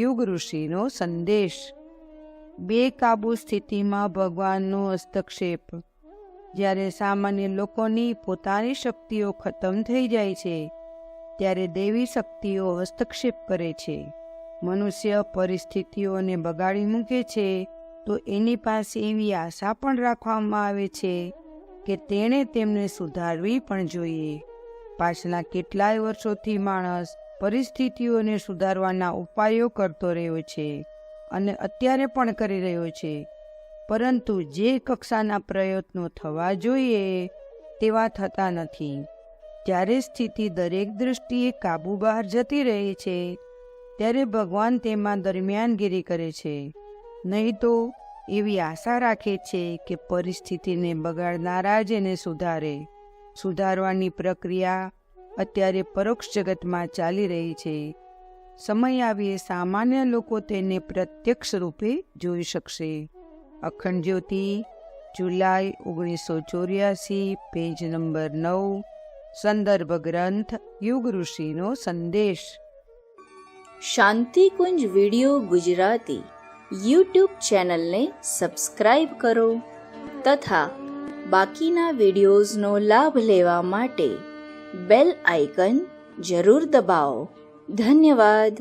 યુગ ઋષિનો સંદેશ। બેકાબૂ સ્થિતિમાં ભગવાનનો હસ્તક્ષેપ। જ્યારે સામાન્ય લોકોની પોતાની શક્તિઓ ખતમ થઈ જાય છે ત્યારે દેવી શક્તિઓ હસ્તક્ષેપ કરે છે। મનુષ્ય પરિસ્થિતિઓને બગાડી મૂકે છે તો એની પાસે એવી આશા પણ રાખવામાં આવે છે કે તેણે તેમને સુધારવી પણ જોઈએ। પાછલા કેટલાય વર્ષોથી માણસ પરિસ્થિતિઓને સુધારવાના ઉપાયો કરતો રહ્યો છે અને અત્યારે પણ કરી રહ્યો છે, પરંતુ જે કક્ષાના પ્રયત્નો થવા જોઈએ તેવા થતા નથી। જ્યારે સ્થિતિ દરેક દૃષ્ટિએ કાબુ બહાર જતી રહે છે ત્યારે ભગવાન તેમાં દરમિયાનગીરી કરે છે, નહીં તો એવી આશા રાખે છે કે પરિસ્થિતિને બગાડનારા જ એને સુધારે। સુધારવાની પ્રક્રિયા અત્યારે પરોક્ષ જગતમાં ચાલી રહી છે। સમય આવીએ સામાન્ય લોકો તેને પ્રત્યક્ષ રૂપે જોઈ શકશે। અખંડ જ્યોતિ, જુલાઈ 1984, પેજ નંબર 9, સંદર્ભ ગ્રંથ યુગ ઋષિનો સંદેશ। શાંતિકુંજ વિડિયો ગુજરાતી યુટ્યુબ ચેનલને સબસ્ક્રાઇબ કરો તથા બાકીના વિડિયોઝનો લાભ લેવા માટે બેલ આઇકન જરૂર દબાવો। ધન્યવાદ।